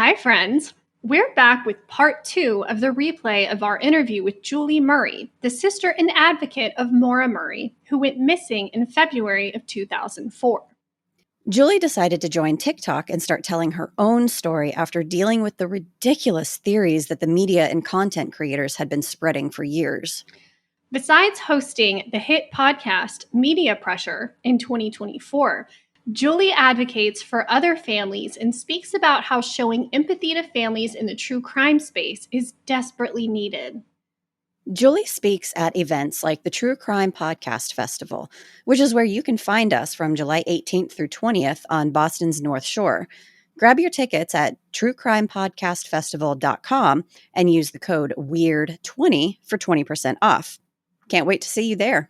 Hi, friends. We're back with part 2 of the replay of our interview with Julie Murray, the sister and advocate of Maura Murray, who went missing in February of 2004. Julie decided to join TikTok and start telling her own story after dealing with the ridiculous theories that the media and content creators had been spreading for years. Besides hosting the hit podcast Media Pressure in 2024, Julie advocates for other families and speaks about how showing empathy to families in the true crime space is desperately needed. Julie speaks at events like the True Crime Podcast Festival, which is where you can find us from July 18th through 20th on Boston's North Shore. Grab your tickets at truecrimepodcastfestival.com and use the code WEIRD20 for 20% off. Can't wait to see you there.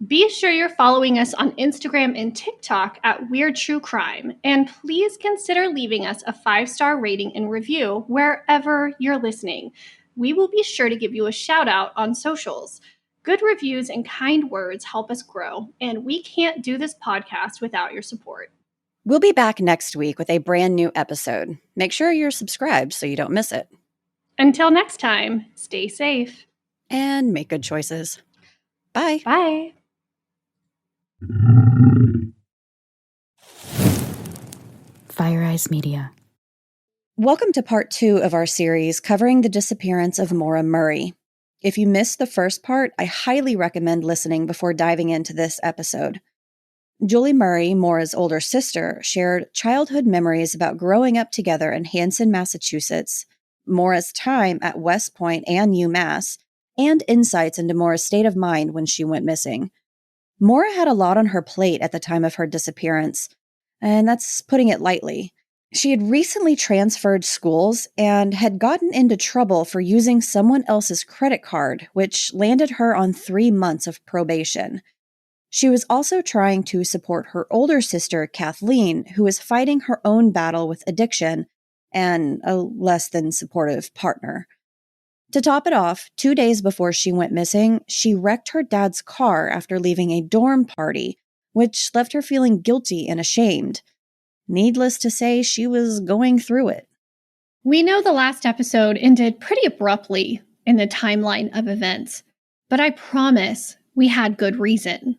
Be sure you're following us on Instagram and TikTok at Weird True Crime, and please consider leaving us a 5-star rating and review wherever you're listening. We will be sure to give you a shout out on socials. Good reviews and kind words help us grow, and we can't do this podcast without your support. We'll be back next week with a brand new episode. Make sure you're subscribed so you don't miss it. Until next time, stay safe. And make good choices. Bye. Bye. Fire Eyes Media. Welcome to part 2 of our series covering the disappearance of Maura Murray. If you missed the first part, I highly recommend listening before diving into this episode. Julie Murray, Maura's older sister, shared childhood memories about growing up together in Hanson, Massachusetts, Maura's time at West Point and UMass, and insights into Maura's state of mind when she went missing. Maura had a lot on her plate at the time of her disappearance, and that's putting it lightly. She had recently transferred schools and had gotten into trouble for using someone else's credit card, which landed her on 3 months of probation. She was also trying to support her older sister, Kathleen, who was fighting her own battle with addiction and a less than supportive partner. To top it off, 2 days before she went missing, she wrecked her dad's car after leaving a dorm party, which left her feeling guilty and ashamed. Needless to say, she was going through it. We know the last episode ended pretty abruptly in the timeline of events, but I promise we had good reason.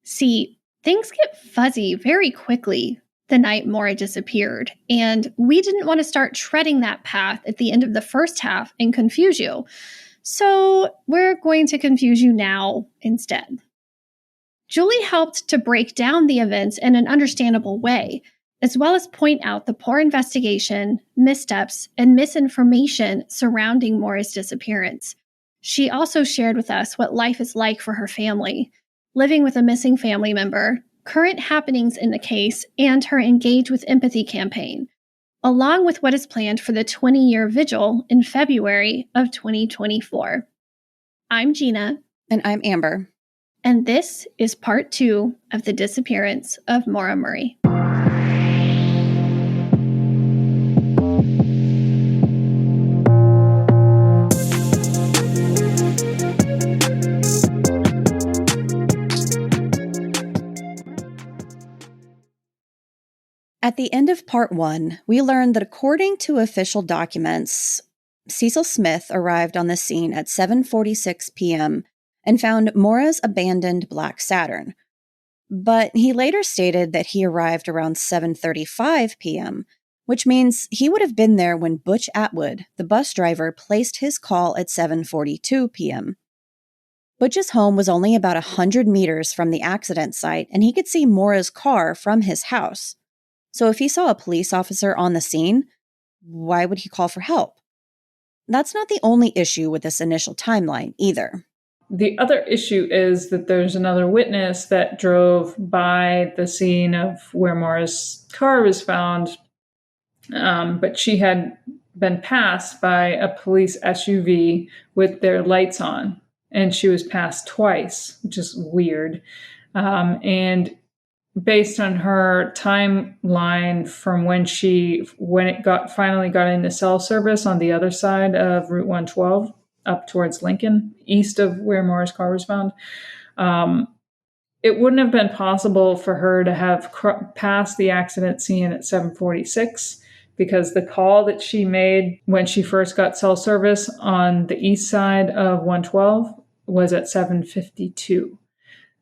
See, things get fuzzy very quickly the night Maura disappeared, and we didn't want to start treading that path at the end of the first half and confuse you. So we're going to confuse you now instead. Julie helped to break down the events in an understandable way, as well as point out the poor investigation, missteps, and misinformation surrounding Maura's disappearance. She also shared with us what life is like for her family, living with a missing family member, current happenings in the case, and her Engage with Empathy campaign, along with what is planned for the 20-year vigil in February of 2024. I'm Gina. And I'm Amber. And this is part 2 of the disappearance of Maura Murray. At the end of part 1, we learned that according to official documents, Cecil Smith arrived on the scene at 7:46 p.m. and found Maura's abandoned black Saturn. But he later stated that he arrived around 7:35 p.m., which means he would have been there when Butch Atwood, the bus driver, placed his call at 7:42 p.m. Butch's home was only about 100 meters from the accident site, and he could see Maura's car from his house. So if he saw a police officer on the scene, why would he call for help? That's not the only issue with this initial timeline either. The other issue is that there's another witness that drove by the scene of where Maura's car was found, but she had been passed by a police SUV with their lights on, and she was passed twice, which is weird. And based on her timeline from when it finally got into cell service on the other side of Route 112 up towards Lincoln, east of where Maura's car was found, it wouldn't have been possible for her to have passed the accident scene at 7:46 because the call that she made when she first got cell service on the east side of 112 was at 7:52.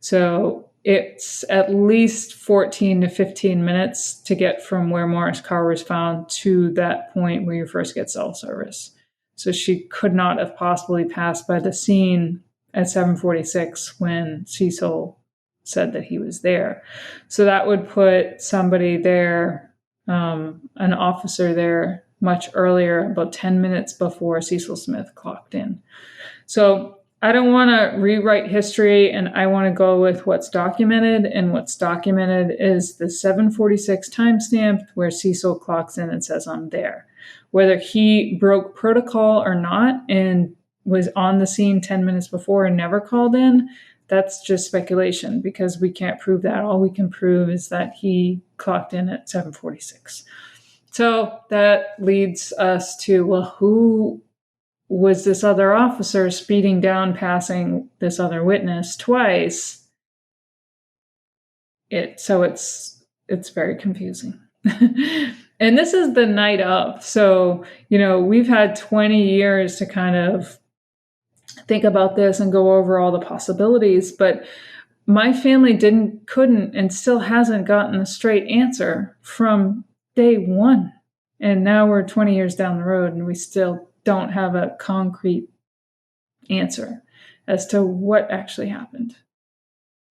So it's at least 14 to 15 minutes to get from where Maura's car was found to that point where you first get cell service. So she could not have possibly passed by the scene at 7:46 when Cecil said that he was there. So that would put somebody there, an officer there much earlier, about 10 minutes before Cecil Smith clocked in. So I don't want to rewrite history, and I want to go with what's documented, and what's documented is the 7:46 timestamp where Cecil clocks in and says, "I'm there." Whether he broke protocol or not and was on the scene 10 minutes before and never called in, that's just speculation because we can't prove that. All we can prove is that he clocked in at 7:46. So that leads us to, well, who was this other officer speeding down, passing this other witness twice? It's very confusing. And this is the night of. So, we've had 20 years to kind of think about this and go over all the possibilities, but my family couldn't, and still hasn't gotten a straight answer from day one. And now we're 20 years down the road and we still don't have a concrete answer as to what actually happened.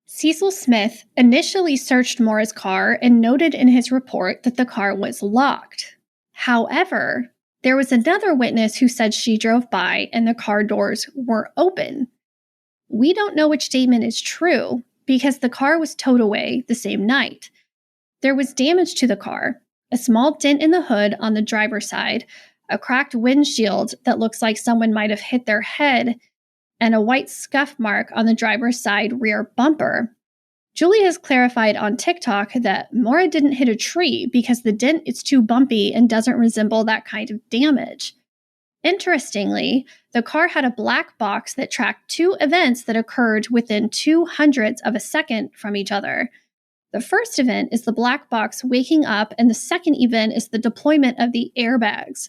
Cecil Smith initially searched Maura's car and noted in his report that the car was locked. However, there was another witness who said she drove by and the car doors were open. We don't know which statement is true because the car was towed away the same night. There was damage to the car, a small dent in the hood on the driver's side, a cracked windshield that looks like someone might have hit their head, and a white scuff mark on the driver's side rear bumper. Julie has clarified on TikTok that Maura didn't hit a tree because the dent is too bumpy and doesn't resemble that kind of damage. Interestingly, the car had a black box that tracked two events that occurred within 0.02 of a second from each other. The first event is the black box waking up, and the second event is the deployment of the airbags.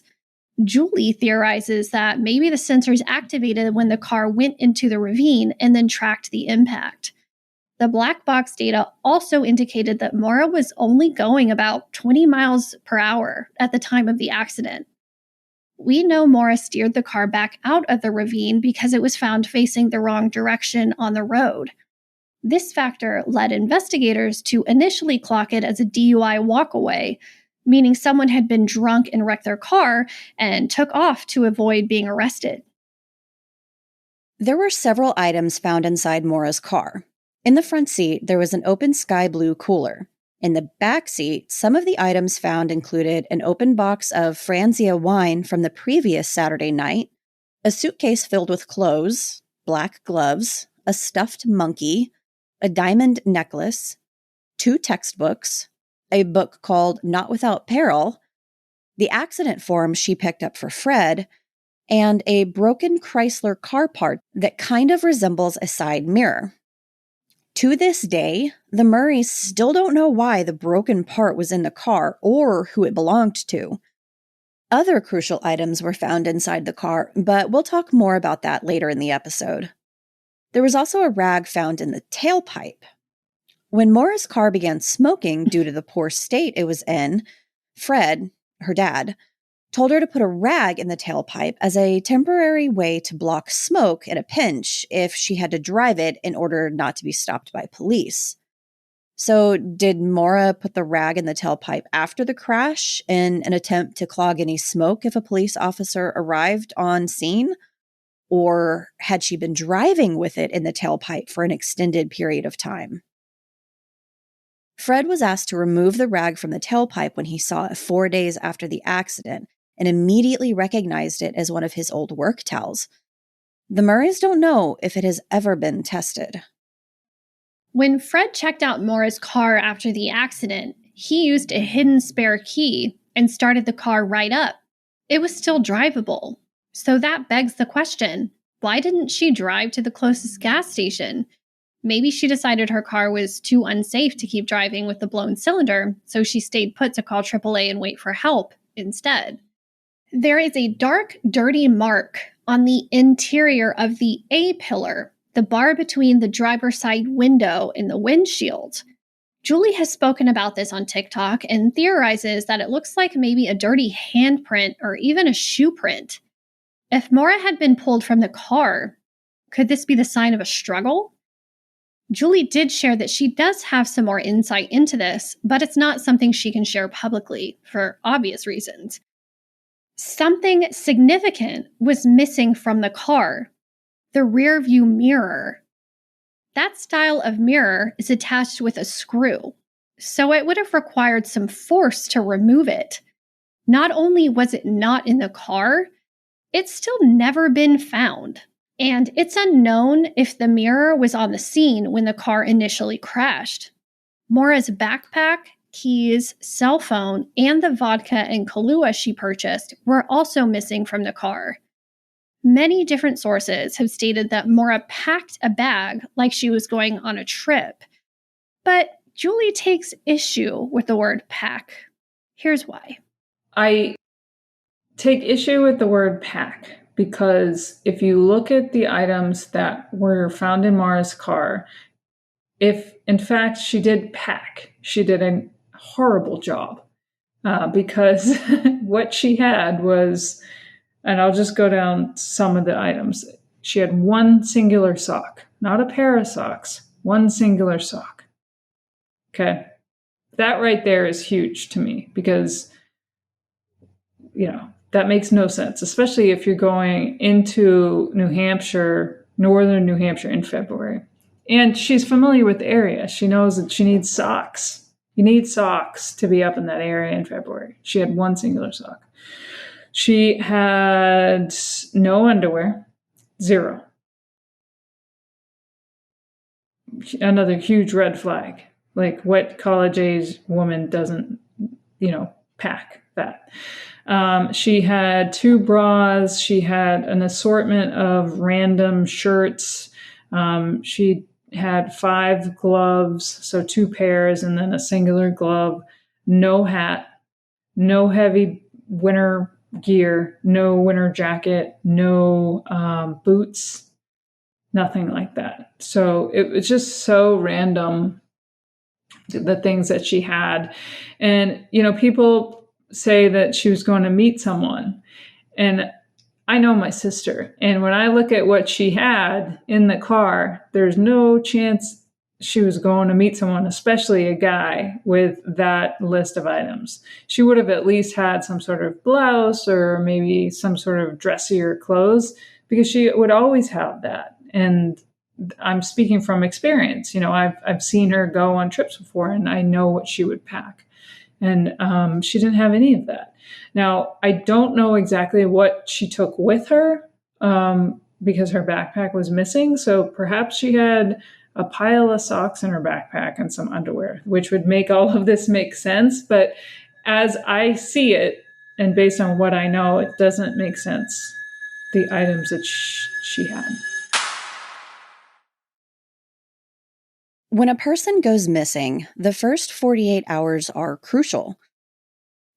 Julie theorizes that maybe the sensors activated when the car went into the ravine and then tracked the impact. The black box data also indicated that Maura was only going about 20 miles per hour at the time of the accident. We know Maura steered the car back out of the ravine because it was found facing the wrong direction on the road. This factor led investigators to initially clock it as a DUI walkaway, meaning someone had been drunk and wrecked their car and took off to avoid being arrested. There were several items found inside Maura's car. In the front seat, there was an open sky blue cooler. In the back seat, some of the items found included an open box of Franzia wine from the previous Saturday night, a suitcase filled with clothes, black gloves, a stuffed monkey, a diamond necklace, 2 textbooks, a book called Not Without Peril, the accident form she picked up for Fred, and a broken Chrysler car part that kind of resembles a side mirror. To this day, the Murrays still don't know why the broken part was in the car or who it belonged to. Other crucial items were found inside the car, but we'll talk more about that later in the episode. There was also a rag found in the tailpipe. When Maura's car began smoking due to the poor state it was in, Fred, her dad, told her to put a rag in the tailpipe as a temporary way to block smoke in a pinch if she had to drive it in order not to be stopped by police. So did Maura put the rag in the tailpipe after the crash in an attempt to clog any smoke if a police officer arrived on scene? Or had she been driving with it in the tailpipe for an extended period of time? Fred was asked to remove the rag from the tailpipe when he saw it 4 days after the accident and immediately recognized it as one of his old work towels. The Murrays don't know if it has ever been tested. When Fred checked out Maura's car after the accident, he used a hidden spare key and started the car right up. It was still drivable. So that begs the question, why didn't she drive to the closest gas station? Maybe she decided her car was too unsafe to keep driving with the blown cylinder, so she stayed put to call AAA and wait for help instead. There is a dark, dirty mark on the interior of the A-pillar, the bar between the driver's side window and the windshield. Julie has spoken about this on TikTok and theorizes that it looks like maybe a dirty handprint or even a shoe print. If Maura had been pulled from the car, could this be the sign of a struggle? Julie did share that she does have some more insight into this, but it's not something she can share publicly for obvious reasons. Something significant was missing from the car, the rear view mirror. That style of mirror is attached with a screw, so it would have required some force to remove it. Not only was it not in the car, it's still never been found. And it's unknown if the mirror was on the scene when the car initially crashed. Maura's backpack, keys, cell phone, and the vodka and Kahlua she purchased were also missing from the car. Many different sources have stated that Maura packed a bag like she was going on a trip. But Julie takes issue with the word pack. Here's why. I take issue with the word pack because if you look at the items that were found in Maura's car, if in fact she did pack, she did a horrible job because what she had was, and I'll just go down some of the items. She had one singular sock, not a pair of socks, one singular sock. Okay. That right there is huge to me because, that makes no sense, especially if you're going into New Hampshire, northern New Hampshire in February. And she's familiar with the area. She knows that she needs socks. You need socks to be up in that area in February. She had one singular sock. She had no underwear, zero. Another huge red flag. Like, what college-age woman doesn't, pack that? She had 2 bras. She had an assortment of random shirts. She had 5 gloves, so 2 pairs and then a singular glove. No hat, no heavy winter gear, no winter jacket, no boots, nothing like that. So it was just so random, the things that she had. And, people say that she was going to meet someone. And I know my sister. And when I look at what she had in the car, there's no chance she was going to meet someone, especially a guy, with that list of items. She would have at least had some sort of blouse or maybe some sort of dressier clothes because she would always have that. And I'm speaking from experience. I've seen her go on trips before and I know what she would pack. And she didn't have any of that. Now, I don't know exactly what she took with her because her backpack was missing. So perhaps she had a pile of socks in her backpack and some underwear, which would make all of this make sense. But as I see it, and based on what I know, it doesn't make sense, the items that she had. When a person goes missing, the first 48 hours are crucial.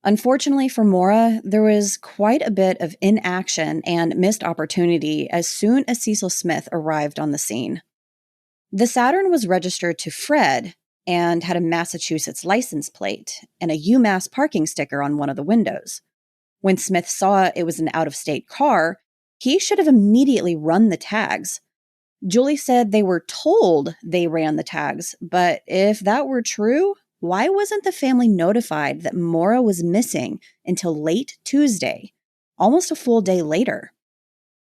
Unfortunately for Maura, there was quite a bit of inaction and missed opportunity as soon as Cecil Smith arrived on the scene. The Saturn was registered to Fred and had a Massachusetts license plate and a UMass parking sticker on one of the windows. When Smith saw it was an out-of-state car, he should have immediately run the tags. Julie said they were told they ran the tags, but if that were true, why wasn't the family notified that Maura was missing until late Tuesday, almost a full day later?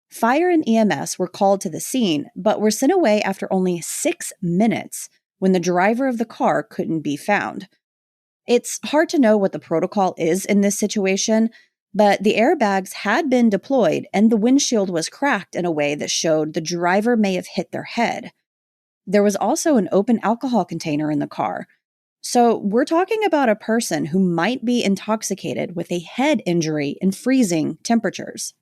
Fire and EMS were called to the scene, but were sent away after only 6 minutes when the driver of the car couldn't be found. It's hard to know what the protocol is in this situation, but the airbags had been deployed and the windshield was cracked in a way that showed the driver may have hit their head. There was also an open alcohol container in the car. So we're talking about a person who might be intoxicated with a head injury in freezing temperatures.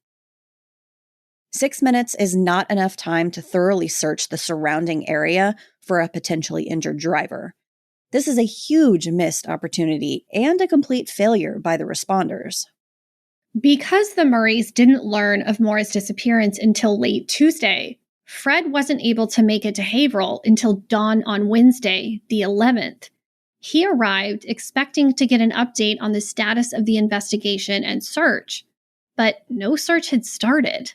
6 minutes is not enough time to thoroughly search the surrounding area for a potentially injured driver. This is a huge missed opportunity and a complete failure by the responders. Because the Murrays didn't learn of Maura's disappearance until late Tuesday, Fred wasn't able to make it to Haverhill until dawn on Wednesday, the 11th. He arrived expecting to get an update on the status of the investigation and search, but no search had started.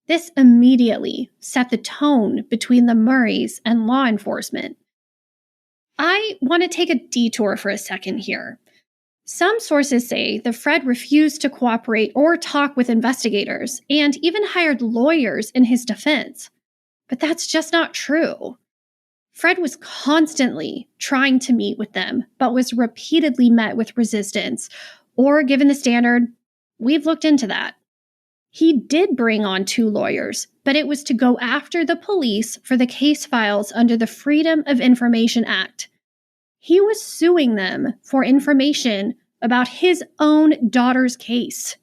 This immediately set the tone between the Murrays and law enforcement. I want to take a detour for a second here. Some sources say that Fred refused to cooperate or talk with investigators and even hired lawyers in his defense. But that's just not true. Fred was constantly trying to meet with them, but was repeatedly met with resistance, or given the standard, "We've looked into that." He did bring on 2 lawyers, but it was to go after the police for the case files under the Freedom of Information Act. He was suing them for information about his own daughter's case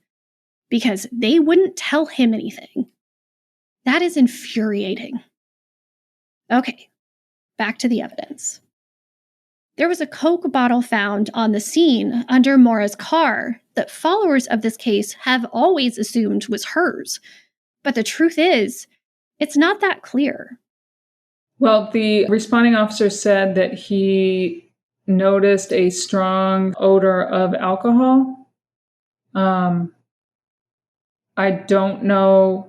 because they wouldn't tell him anything. That is infuriating. Okay, back to the evidence. There was a Coke bottle found on the scene under Maura's car that followers of this case have always assumed was hers. But the truth is, it's not that clear. Well, the responding officer said that he noticed a strong odor of alcohol. I don't know.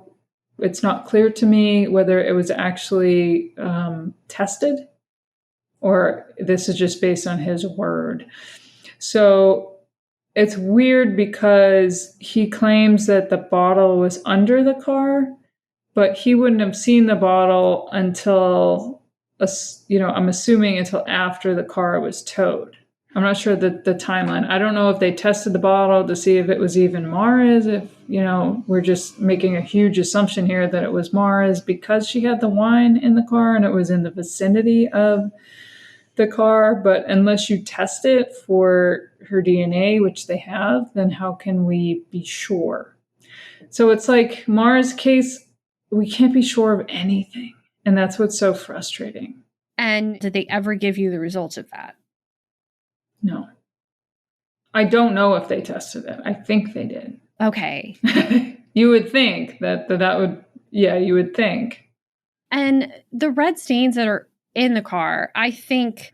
It's not clear to me whether it was actually tested or this is just based on his word. So it's weird because he claims that the bottle was under the car, but he wouldn't have seen the bottle until, I'm assuming until after the car was towed. I'm not sure the timeline. I don't know if they tested the bottle to see if it was even Maura's, if, we're just making a huge assumption here that it was Maura's because she had the wine in the car and it was in the vicinity of the car. But unless you test it for her DNA, which they have, then how can we be sure? So it's like Maura's case, we can't be sure of anything. And that's what's so frustrating. And did they ever give you the results of that? No. I don't know if they tested it. I think they did. Okay. You would think that would, you would think. And the red stains that are in the car, I think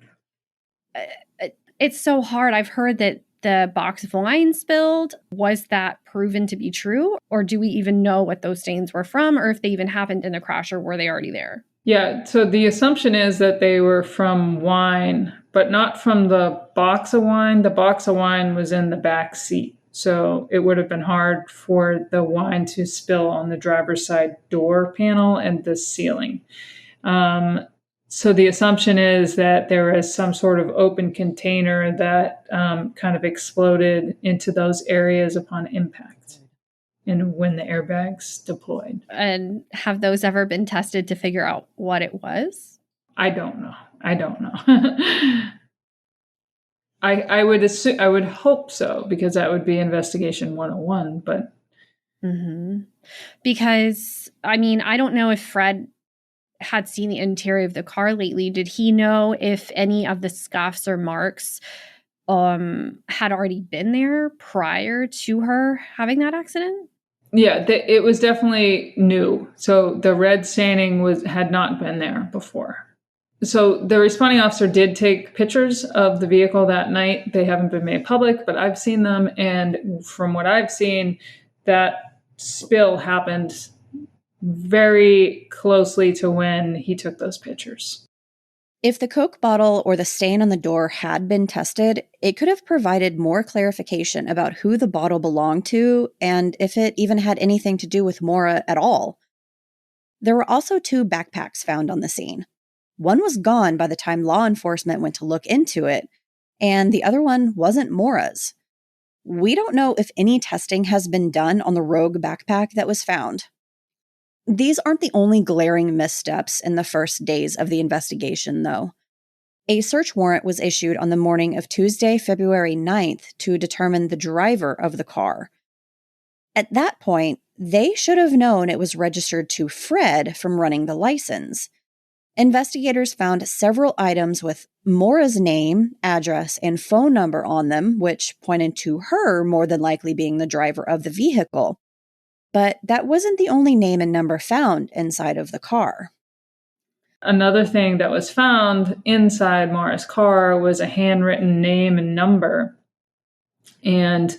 it's so hard. I've heard that the box of wine spilled. Was that proven to be true? Or do we even know what those stains were from, or if they even happened in the crash, or were they already there? Yeah, so the assumption is that they were from wine, but not from the box of wine. The box of wine was in the back seat. So it would have been hard for the wine to spill on the driver's side door panel and the ceiling. So the assumption is that there is some sort of open container that kind of exploded into those areas upon impact and when the airbags deployed. And have those ever been tested to figure out what it was? I don't know. I would assume, I would hope so, because that would be investigation 101, but. Because, I don't know if Fred had seen the interior of the car lately. Did he know if any of the scuffs or marks had already been there prior to her having that accident? Yeah, it was definitely new. So the red staining had not been there before. So the responding officer did take pictures of the vehicle that night. They haven't been made public, but I've seen them. And from what I've seen, that spill happened very closely to when he took those pictures. If the Coke bottle or the stain on the door had been tested, it could have provided more clarification about who the bottle belonged to and if it even had anything to do with Maura at all. There were also 2 backpacks found on the scene. One was gone by the time law enforcement went to look into it, and the other one wasn't Maura's. We don't know if any testing has been done on the rogue backpack that was found. These aren't the only glaring missteps in the first days of the investigation, though. A search warrant was issued on the morning of Tuesday, February 9th to determine the driver of the car. At that point, they should have known it was registered to Fred from running the license. Investigators found several items with Maura's name, address, and phone number on them, which pointed to her more than likely being the driver of the vehicle. But that wasn't the only name and number found inside of the car. Another thing that was found inside Maura's car was a handwritten name and number. And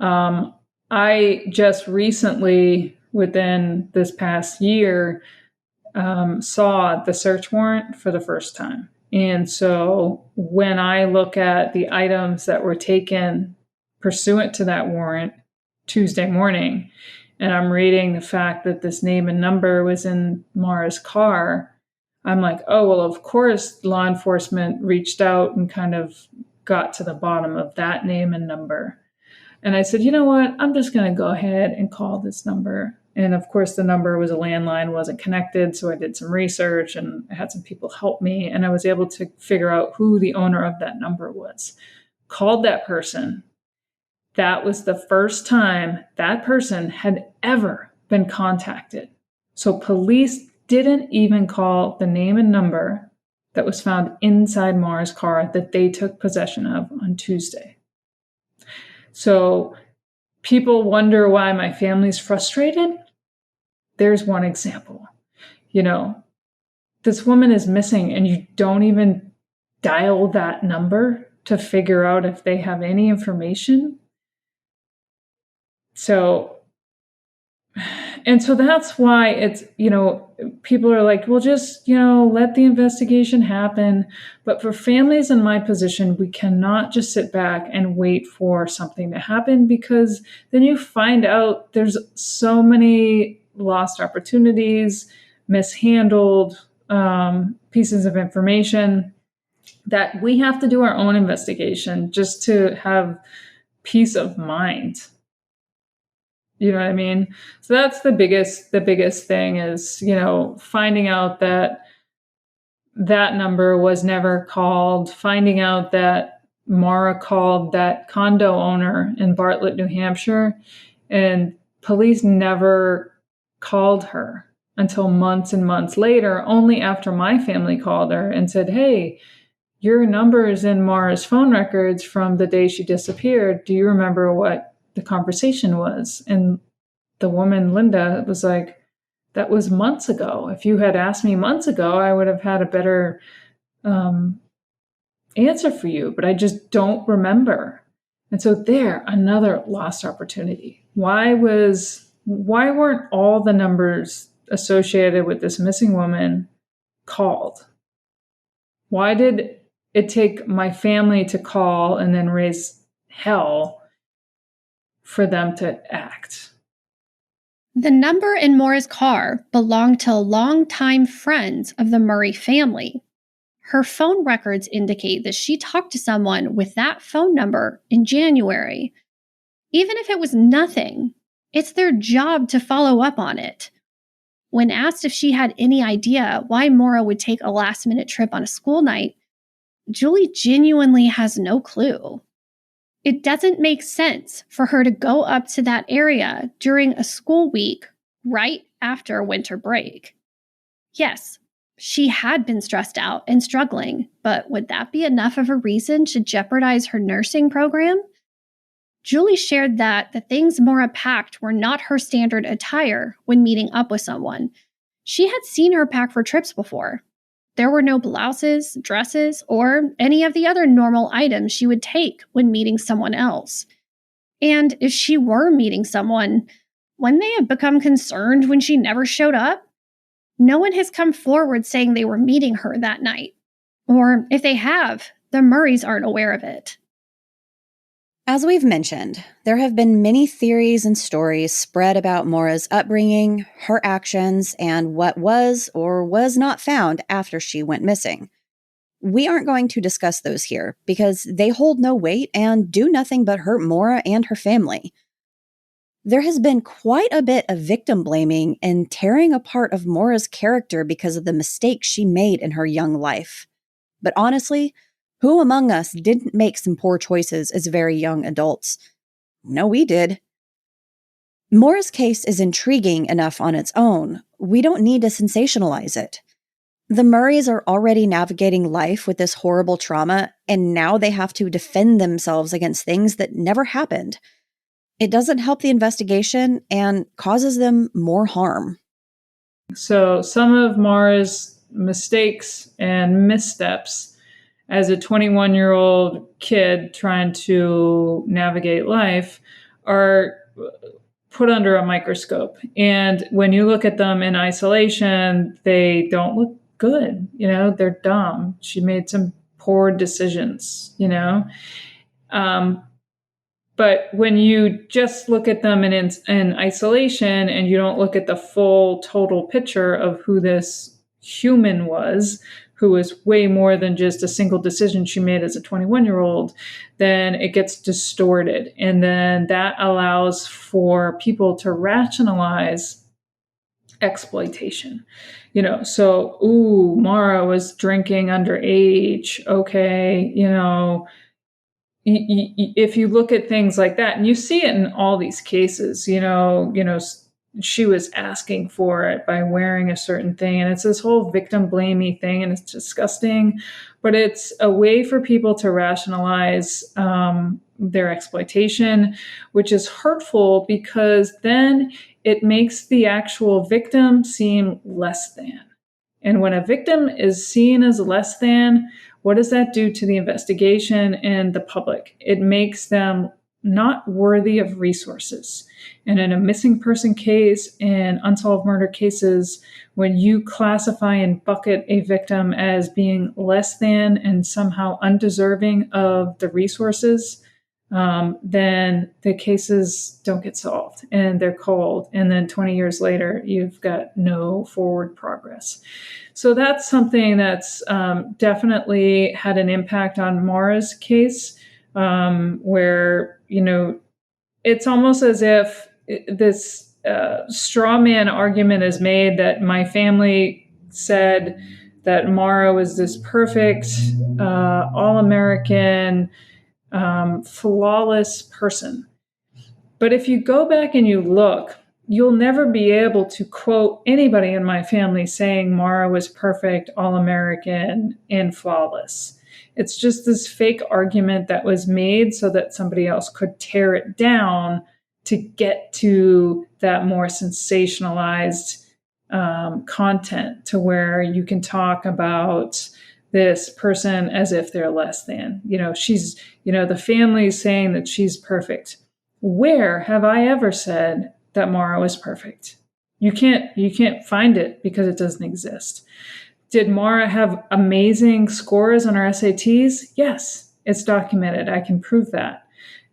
I just recently, within this past year, saw the search warrant for the first time. And so when I look at the items that were taken pursuant to that warrant Tuesday morning, and I'm reading the fact that this name and number was in Maura's car, I'm like, oh, well, of course, law enforcement reached out and kind of got to the bottom of that name and number. And I said, you know what? I'm just going to go ahead and call this number. And of course, the number was a landline, wasn't connected. So I did some research and I had some people help me. And I was able to figure out who the owner of that number was. Called that person. That was the first time that person had ever been contacted. So police didn't even call the name and number that was found inside Maura's car that they took possession of on Tuesday. So people wonder why my family's frustrated. There's one example. You know, this woman is missing and you don't even dial that number to figure out if they have any information. So that's why it's, people are like, well, just, let the investigation happen. But for families in my position, we cannot just sit back and wait for something to happen, because then you find out there's so many lost opportunities, mishandled pieces of information, that we have to do our own investigation just to have peace of mind. You know what I mean? So that's the biggest thing is, finding out that that number was never called, finding out that Maura called that condo owner in Bartlett, New Hampshire, and police never called her until months and months later, only after my family called her and said, hey, your number is in Maura's phone records from the day she disappeared. Do you remember what the conversation was? And the woman, Linda, was like, that was months ago. If you had asked me months ago, I would have had a better answer for you, but I just don't remember. And so another lost opportunity. Why weren't all the numbers associated with this missing woman called? Why did it take my family to call and then raise hell for them to act? The number in Maura's car belonged to longtime friends of the Murray family. Her phone records indicate that she talked to someone with that phone number in January. Even if it was nothing, it's their job to follow up on it. When asked if she had any idea why Maura would take a last-minute trip on a school night, Julie genuinely has no clue. It doesn't make sense for her to go up to that area during a school week right after winter break. Yes, she had been stressed out and struggling, but would that be enough of a reason to jeopardize her nursing program? Julie shared that the things Maura packed were not her standard attire when meeting up with someone. She had seen her pack for trips before. There were no blouses, dresses, or any of the other normal items she would take when meeting someone else. And if she were meeting someone, wouldn't they have become concerned when she never showed up? No one has come forward saying they were meeting her that night. Or if they have, the Murrays aren't aware of it. As we've mentioned, there have been many theories and stories spread about Maura's upbringing, her actions, and what was or was not found after she went missing. We aren't going to discuss those here because they hold no weight and do nothing but hurt Maura and her family. There has been quite a bit of victim blaming and tearing apart of Maura's character because of the mistakes she made in her young life. But honestly, who among us didn't make some poor choices as very young adults? No, we did. Maura's case is intriguing enough on its own. We don't need to sensationalize it. The Murrays are already navigating life with this horrible trauma, and now they have to defend themselves against things that never happened. It doesn't help the investigation and causes them more harm. So some of Maura's mistakes and missteps as a 21-year-old kid trying to navigate life are put under a microscope. And when you look at them in isolation, they don't look good. They're dumb. She made some poor decisions, But when you just look at them in isolation and you don't look at the full total picture of who this human was, who was way more than just a single decision she made as a 21-year-old, then it gets distorted. And then that allows for people to rationalize exploitation. So, Maura was drinking underage. Okay, if you look at things like that, and you see it in all these cases, she was asking for it by wearing a certain thing, and it's this whole victim blamey thing, and it's disgusting, but it's a way for people to rationalize their exploitation, which is hurtful because then it makes the actual victim seem less than. And when a victim is seen as less than, what does that do to the investigation and the public? It makes them not worthy of resources. And in a missing person case and unsolved murder cases, when you classify and bucket a victim as being less than and somehow undeserving of the resources, then the cases don't get solved and they're cold. And then 20 years later, you've got no forward progress. So that's something that's definitely had an impact on Maura's case, where, it's almost as if this straw man argument is made that my family said that Maura was this perfect, all-American, flawless person. But if you go back and you look, you'll never be able to quote anybody in my family saying Maura was perfect, all-American, and flawless. It's just this fake argument that was made so that somebody else could tear it down to get to that more sensationalized content, to where you can talk about this person as if they're less than. She's, the family's saying that she's perfect. Where have I ever said that Maura was perfect? You can't find it because it doesn't exist. Did Maura have amazing scores on her SATs? Yes, it's documented. I can prove that.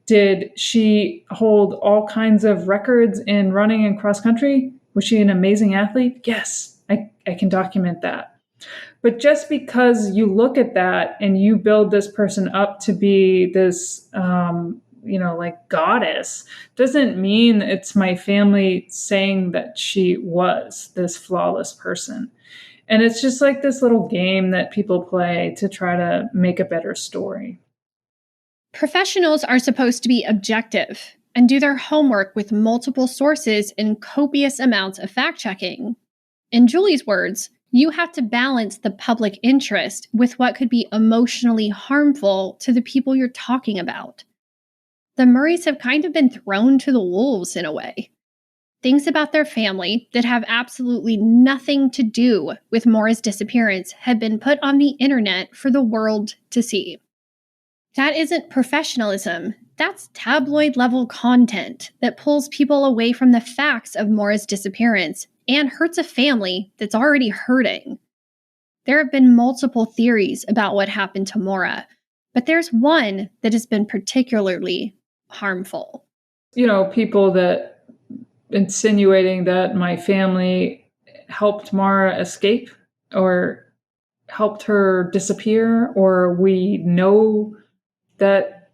Did she hold all kinds of records in running and cross country? Was she an amazing athlete? Yes, I can document that. But just because you look at that and you build this person up to be this, like goddess, doesn't mean it's my family saying that she was this flawless person. And it's just like this little game that people play to try to make a better story. Professionals are supposed to be objective and do their homework with multiple sources and copious amounts of fact-checking. In Julie's words, you have to balance the public interest with what could be emotionally harmful to the people you're talking about. The Murrays have kind of been thrown to the wolves in a way. Things about their family that have absolutely nothing to do with Maura's disappearance have been put on the internet for the world to see. That isn't professionalism. That's tabloid-level content that pulls people away from the facts of Maura's disappearance and hurts a family that's already hurting. There have been multiple theories about what happened to Maura, but there's one that has been particularly harmful. People that insinuating that my family helped Maura escape or helped her disappear, or we know that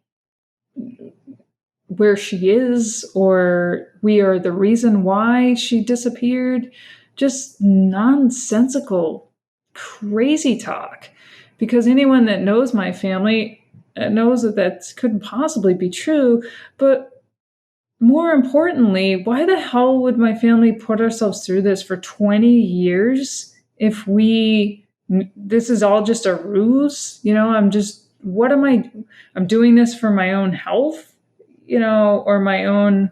where she is, or we are the reason why she disappeared. Just nonsensical, crazy talk. Because anyone that knows my family knows that couldn't possibly be true. But more importantly, why the hell would my family put ourselves through this for 20 years if we this is all just a ruse. I'm doing this for my own health, or my own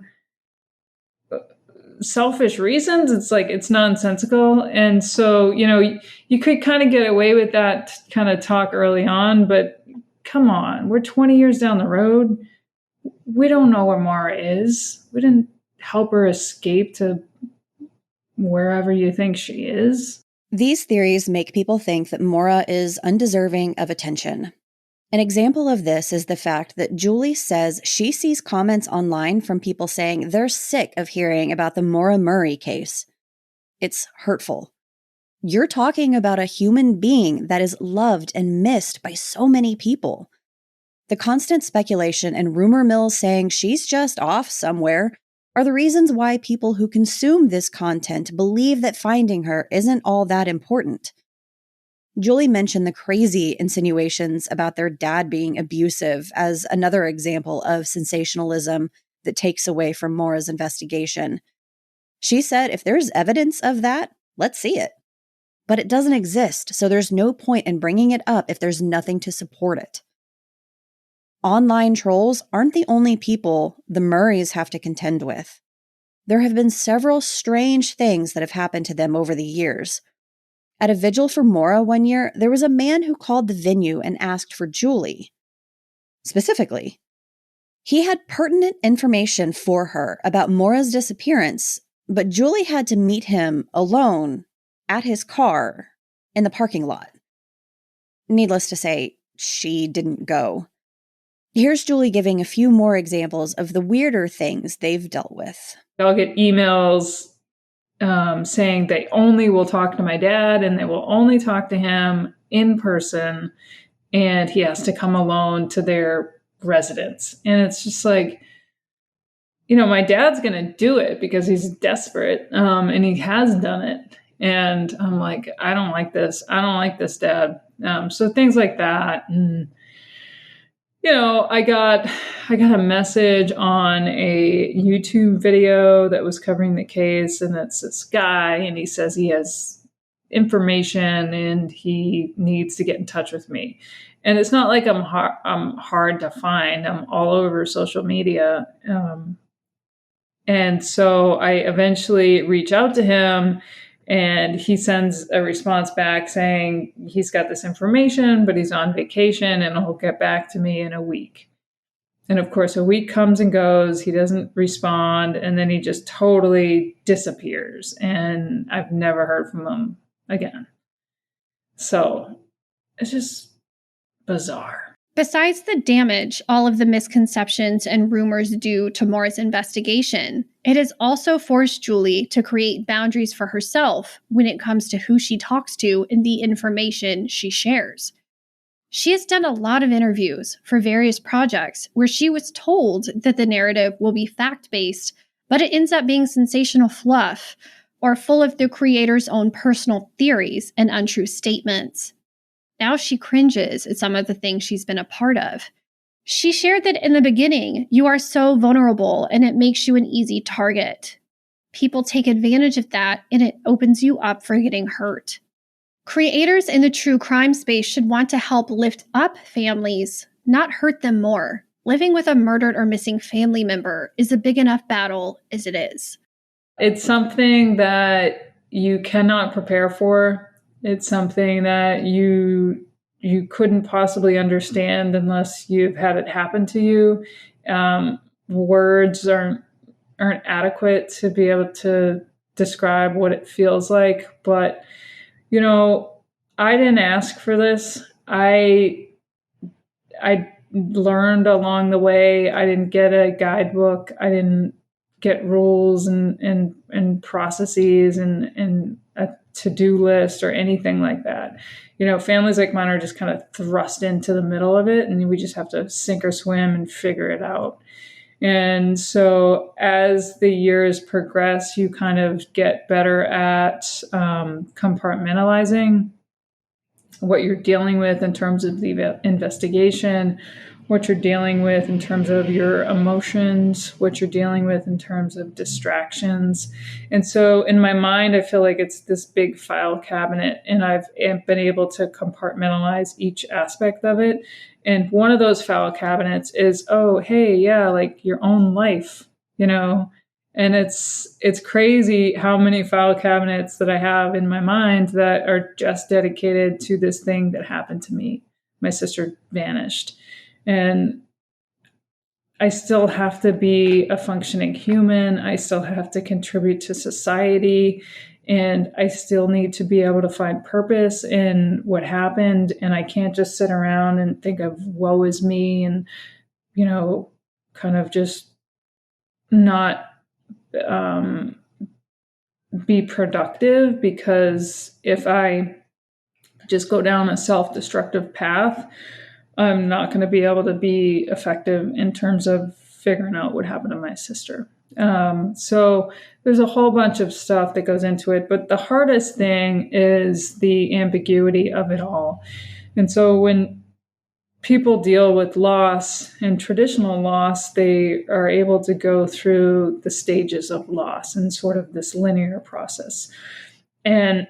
selfish reasons. It's like, it's nonsensical. And so, you could kind of get away with that kind of talk early on, but come on, we're 20 years down the road. We don't know where Maura is. We didn't help her escape to wherever you think she is. These theories make people think that Maura is undeserving of attention. An example of this is the fact that Julie says she sees comments online from people saying they're sick of hearing about the Maura Murray case. It's hurtful. You're talking about a human being that is loved and missed by so many people. The constant speculation and rumor mills saying she's just off somewhere are the reasons why people who consume this content believe that finding her isn't all that important. Julie mentioned the crazy insinuations about their dad being abusive as another example of sensationalism that takes away from Maura's investigation. She said if there's evidence of that, let's see it. But it doesn't exist, so there's no point in bringing it up if there's nothing to support it. Online trolls aren't the only people the Murrays have to contend with. There have been several strange things that have happened to them over the years. At a vigil for Maura one year, there was a man who called the venue and asked for Julie. Specifically, he had pertinent information for her about Maura's disappearance, but Julie had to meet him alone at his car in the parking lot. Needless to say, she didn't go. Here's Julie giving a few more examples of the weirder things they've dealt with. I'll get emails saying they only will talk to my dad and they will only talk to him in person, and he has to come alone to their residence. And it's just like, my dad's going to do it because he's desperate, and he has done it. And I'm like, I don't like this. I don't like this, Dad. So things like that. And I got a message on a YouTube video that was covering the case, and it's this guy, and he says he has information and he needs to get in touch with me. And it's not like I'm hard to find. I'm all over social media. And so I eventually reach out to him, and he sends a response back saying he's got this information, but he's on vacation and he'll get back to me in a week. And of course, a week comes and goes. He doesn't respond. And then he just totally disappears. And I've never heard from him again. So it's just bizarre. Besides the damage all of the misconceptions and rumors do to Maura's investigation, it has also forced Julie to create boundaries for herself when it comes to who she talks to and the information she shares. She has done a lot of interviews for various projects where she was told that the narrative will be fact-based, but it ends up being sensational fluff or full of the creator's own personal theories and untrue statements. Now she cringes at some of the things she's been a part of. She shared that in the beginning, you are so vulnerable and it makes you an easy target. People take advantage of that and it opens you up for getting hurt. Creators in the true crime space should want to help lift up families, not hurt them more. Living with a murdered or missing family member is a big enough battle as it is. It's something that you cannot prepare for. It's something that you couldn't possibly understand unless you've had it happen to you. Words aren't adequate to be able to describe what it feels like. But, I didn't ask for this. I learned along the way. I didn't get a guidebook. I didn't get rules and processes and a to-do list or anything like that. Families like mine are just kind of thrust into the middle of it, and we just have to sink or swim and figure it out. And so as the years progress, you kind of get better at compartmentalizing what you're dealing with in terms of the investigation, what you're dealing with in terms of your emotions, what you're dealing with in terms of distractions. And so in my mind, I feel like it's this big file cabinet, and I've been able to compartmentalize each aspect of it. And one of those file cabinets is, oh, hey, yeah, like your own life, and it's crazy how many file cabinets that I have in my mind that are just dedicated to this thing that happened to me. My sister vanished. And I still have to be a functioning human. I still have to contribute to society. And I still need to be able to find purpose in what happened. And I can't just sit around and think of woe is me and, kind of just not be productive, because if I just go down a self-destructive path, I'm not going to be able to be effective in terms of figuring out what happened to my sister. So there's a whole bunch of stuff that goes into it, but the hardest thing is the ambiguity of it all. And so when people deal with loss and traditional loss, they are able to go through the stages of loss in sort of this linear process. And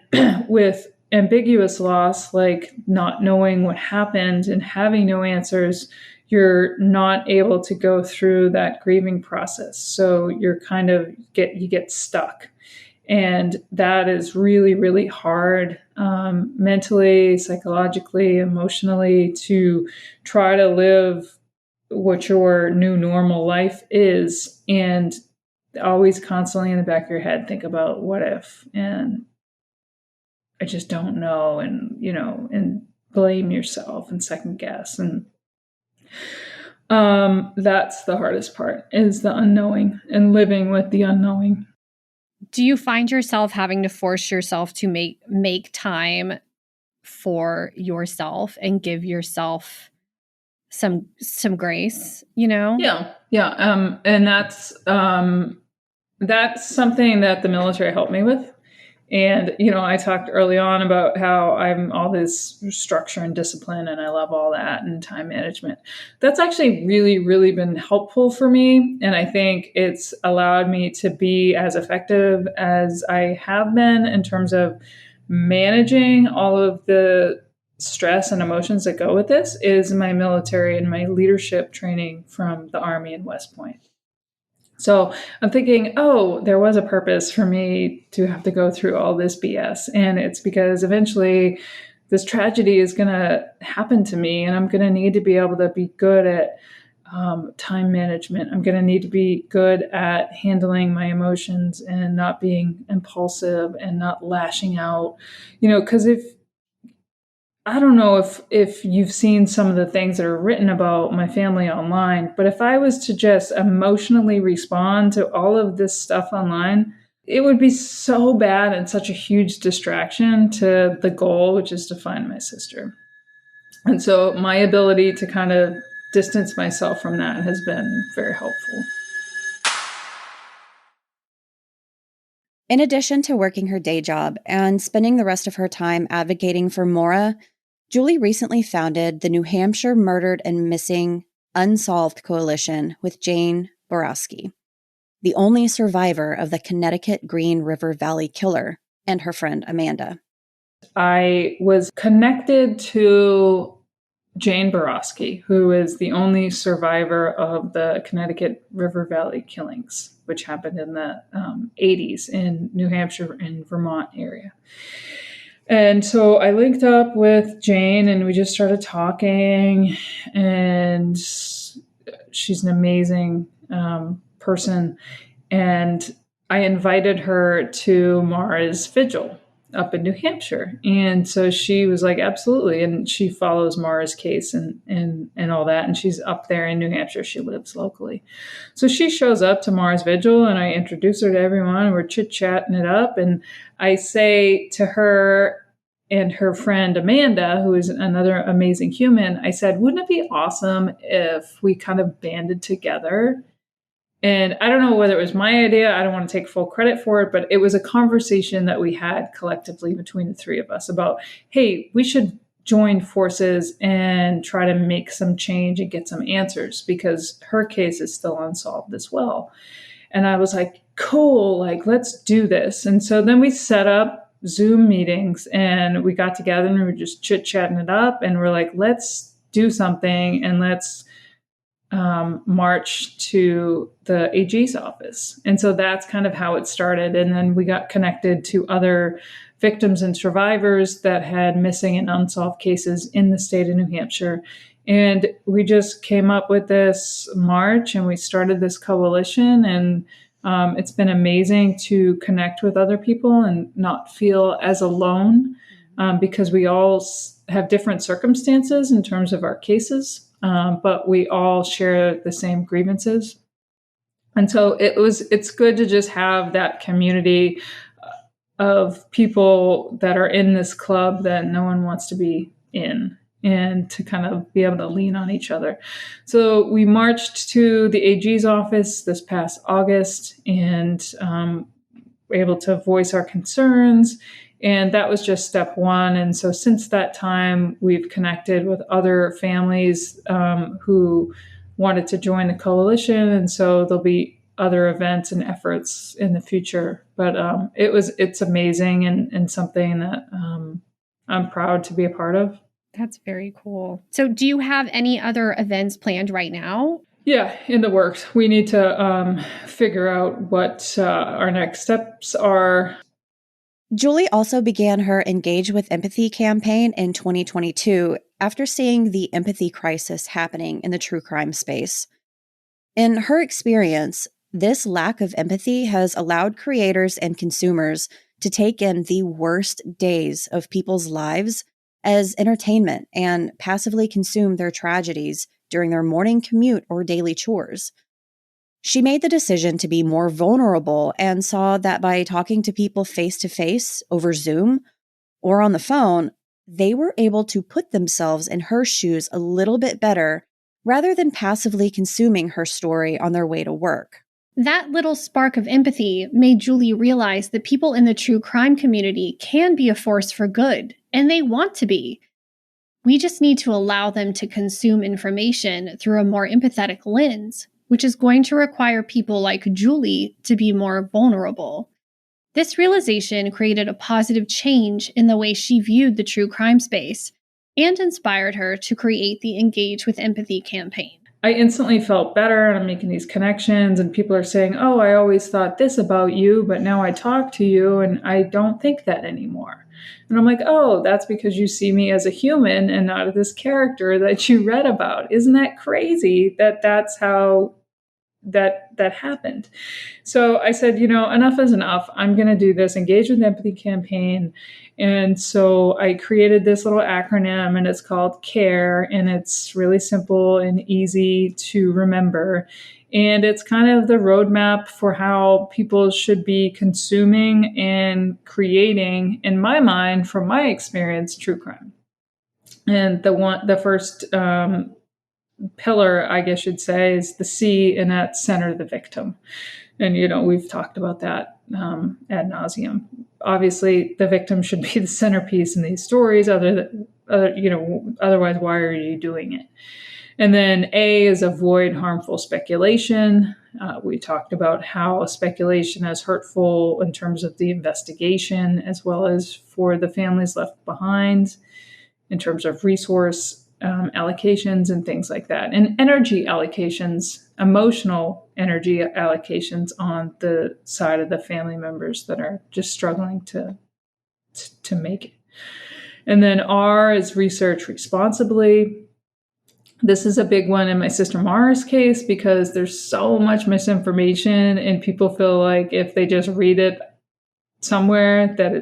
with ambiguous loss, like not knowing what happened and having no answers, you're not able to go through that grieving process. So you're you get stuck. And that is really, really hard, mentally, psychologically, emotionally, to try to live what your new normal life is. And always constantly in the back of your head, think about what if, and I just don't know, and, and blame yourself and second guess. And that's the hardest part, is the unknowing and living with the unknowing. Do you find yourself having to force yourself to make time for yourself and give yourself some grace, Yeah. And that's something that the military helped me with. And, I talked early on about how I'm all this structure and discipline, and I love all that, and time management. That's actually really, really been helpful for me. And I think it's allowed me to be as effective as I have been in terms of managing all of the stress and emotions that go with this, is my military and my leadership training from the Army in West Point. So I'm thinking, oh, there was a purpose for me to have to go through all this BS. And it's because eventually this tragedy is going to happen to me, and I'm going to need to be able to be good at time management. I'm going to need to be good at handling my emotions and not being impulsive and not lashing out, because I don't know if you've seen some of the things that are written about my family online, but if I was to just emotionally respond to all of this stuff online, it would be so bad and such a huge distraction to the goal, which is to find my sister. And so my ability to kind of distance myself from that has been very helpful. In addition to working her day job and spending the rest of her time advocating for Maura, Julie recently founded the New Hampshire Murdered and Missing Unsolved Coalition with Jane Borowski, the only survivor of the Connecticut Green River Valley killer, and her friend Amanda. I was connected to Jane Borowski, who is the only survivor of the Connecticut River Valley killings, which happened in the 80s in New Hampshire and Vermont area. And so I linked up with Jane, and we just started talking, and she's an amazing person. And I invited her to Maura's vigil up in New Hampshire. And so she was like, absolutely. And she follows Maura's case and all that. And she's up there in New Hampshire. She lives locally. So she shows up to Maura's vigil, and I introduce her to everyone, and we're chit-chatting it up. And I say to her and her friend Amanda, who is another amazing human, I said, wouldn't it be awesome if we kind of banded together? And I don't know whether it was my idea. I don't want to take full credit for it, but it was a conversation that we had collectively between the three of us about, hey, we should join forces and try to make some change and get some answers, because her case is still unsolved as well. And I was like, cool, like, let's do this. And so then we set up Zoom meetings and we got together and we were just chit-chatting it up. And we're like, let's do something and let's march to the AG's office. And so that's kind of how it started. And then we got connected to other victims and survivors that had missing and unsolved cases in the state of New Hampshire. And we just came up with this march and we started this coalition. And it's been amazing to connect with other people and not feel as alone, because we all have different circumstances in terms of our cases. But we all share the same grievances. And so it's good to just have that community of people that are in this club that no one wants to be in, and to kind of be able to lean on each other. So we marched to the AG's office this past August and were able to voice our concerns. And that was just step one. And so since that time, we've connected with other families who wanted to join the coalition. And so there'll be other events and efforts in the future. But it's amazing and something that I'm proud to be a part of. That's very cool. So do you have any other events planned right now? Yeah, in the works. We need to figure out what our next steps are. Julie also began her Engage with Empathy campaign in 2022 after seeing the empathy crisis happening in the true crime space. In her experience, this lack of empathy has allowed creators and consumers to take in the worst days of people's lives as entertainment and passively consume their tragedies during their morning commute or daily chores. She made the decision to be more vulnerable and saw that by talking to people face-to-face over Zoom or on the phone, they were able to put themselves in her shoes a little bit better rather than passively consuming her story on their way to work. That little spark of empathy made Julie realize that people in the true crime community can be a force for good, and they want to be. We just need to allow them to consume information through a more empathetic lens, which is going to require people like Julie to be more vulnerable. This realization created a positive change in the way she viewed the true crime space and inspired her to create the Engage with Empathy campaign. I instantly felt better, and I'm making these connections, and people are saying, oh, I always thought this about you, but now I talk to you and I don't think that anymore. And I'm like, oh, that's because you see me as a human and not as this character that you read about. Isn't that crazy that that's how that happened? So I said, enough is enough. I'm going to do this Engage with Empathy campaign. And so I created this little acronym, and it's called CARE, and it's really simple and easy to remember. And it's kind of the roadmap for how people should be consuming and creating, in my mind, from my experience, true crime. And the first pillar, I guess you'd say, is the C, and that's center the victim. And, we've talked about that ad nauseum. Obviously, the victim should be the centerpiece in these stories. Otherwise, why are you doing it? And then A is avoid harmful speculation. We talked about how speculation is hurtful in terms of the investigation, as well as for the families left behind, in terms of resource allocations and things like that. And energy allocations, emotional energy allocations on the side of the family members that are just struggling to make it. And then R is research responsibly. This is a big one in my sister Maura's case, because there's so much misinformation and people feel like if they just read it somewhere that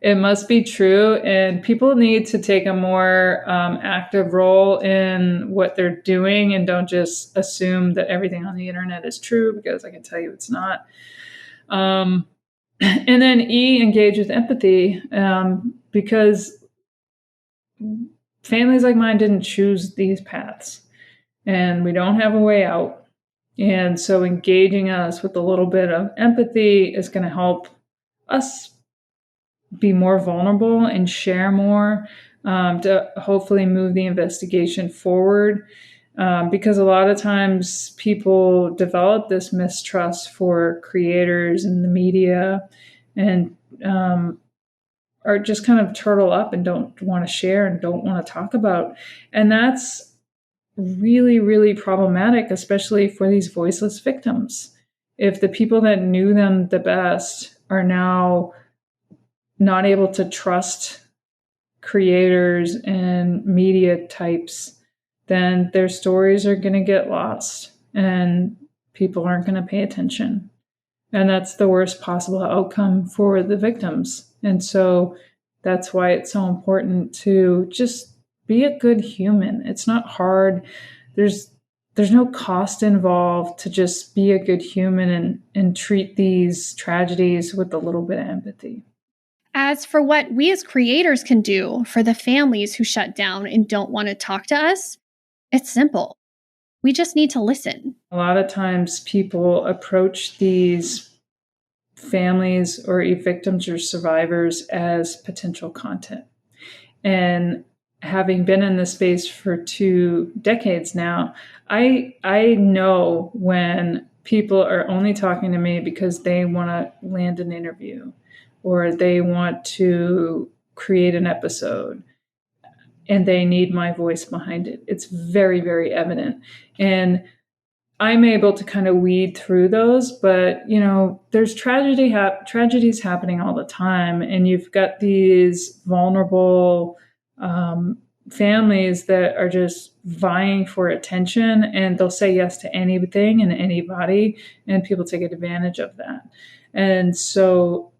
it must be true, and people need to take a more active role in what they're doing and don't just assume that everything on the internet is true, because I can tell you it's not. And then E, engage with empathy, because families like mine didn't choose these paths, and we don't have a way out. And so engaging us with a little bit of empathy is going to help us be more vulnerable and share more to hopefully move the investigation forward. Because a lot of times people develop this mistrust for creators and the media, and are just kind of turtle up and don't want to share and don't want to talk about. And that's really, really problematic, especially for these voiceless victims. If the people that knew them the best are now not able to trust creators and media types, then their stories are going to get lost and people aren't going to pay attention. And that's the worst possible outcome for the victims. And so that's why it's so important to just be a good human. It's not hard. There's no cost involved to just be a good human and treat these tragedies with a little bit of empathy. As for what we as creators can do for the families who shut down and don't want to talk to us, it's simple. We just need to listen. A lot of times people approach these families or victims or survivors as potential content. And having been in this space for 2 decades now, I know when people are only talking to me because they want to land an interview or they want to create an episode and they need my voice behind it. It's very, very evident. And I'm able to kind of weed through those, but there's tragedies happening all the time, and you've got these vulnerable families that are just vying for attention, and they'll say yes to anything and anybody, and people take advantage of that. And so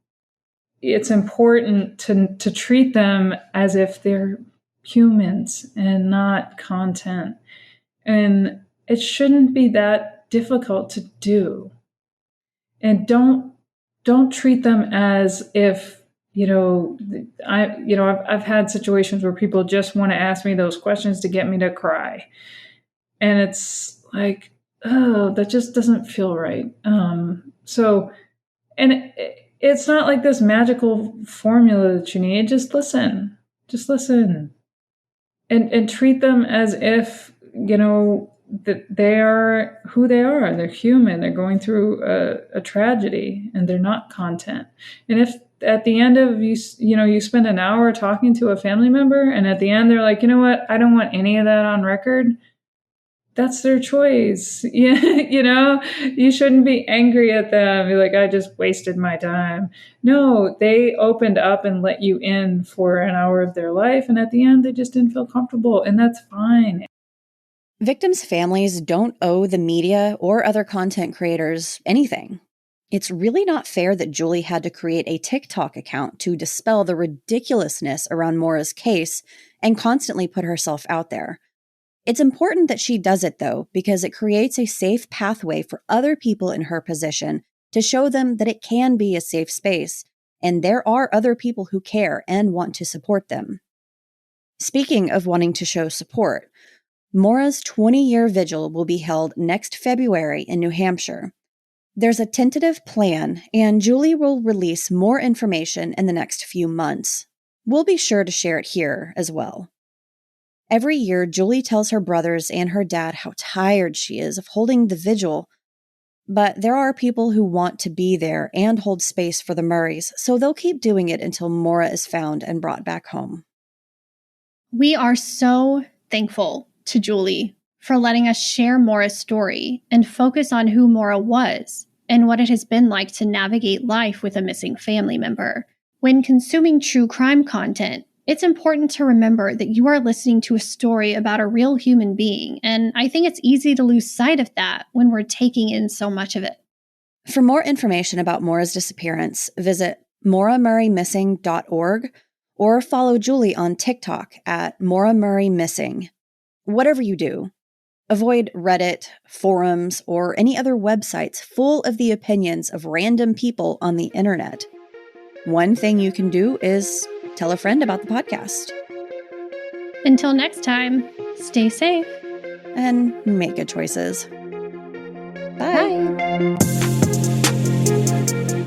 it's important to treat them as if they're humans and not content. And it shouldn't be that difficult to do. And don't treat them as if, I've had situations where people just want to ask me those questions to get me to cry. And it's like, oh, that just doesn't feel right. It's not like this magical formula that you need. Just listen. And treat them as if, that they are who they are. They're human. They're going through a tragedy, and they're not content. And if at the end of you spend an hour talking to a family member, and at the end they're like, you know what, I don't want any of that on record, that's their choice. You shouldn't be angry at them. You're like, I just wasted my time. No, they opened up and let you in for an hour of their life, and at the end they just didn't feel comfortable, and that's fine. Victims' families don't owe the media or other content creators anything. It's really not fair that Julie had to create a TikTok account to dispel the ridiculousness around Maura's case and constantly put herself out there. It's important that she does it, though, because it creates a safe pathway for other people in her position to show them that it can be a safe space, and there are other people who care and want to support them. Speaking of wanting to show support, Maura's 20-year vigil will be held next February in New Hampshire. There's a tentative plan, and Julie will release more information in the next few months. We'll be sure to share it here as well. Every year, Julie tells her brothers and her dad how tired she is of holding the vigil, but there are people who want to be there and hold space for the Murrays, so they'll keep doing it until Maura is found and brought back home. We are so thankful to Julie for letting us share Maura's story and focus on who Maura was and what it has been like to navigate life with a missing family member. When consuming true crime content, it's important to remember that you are listening to a story about a real human being, and I think it's easy to lose sight of that when we're taking in so much of it. For more information about Maura's disappearance, visit mauramurraymissing.org or follow Julie on TikTok at Maura Murray Missing. Whatever you do, avoid Reddit, forums, or any other websites full of the opinions of random people on the internet. One thing you can do is tell a friend about the podcast. Until next time, stay safe. And make good choices. Bye. Bye.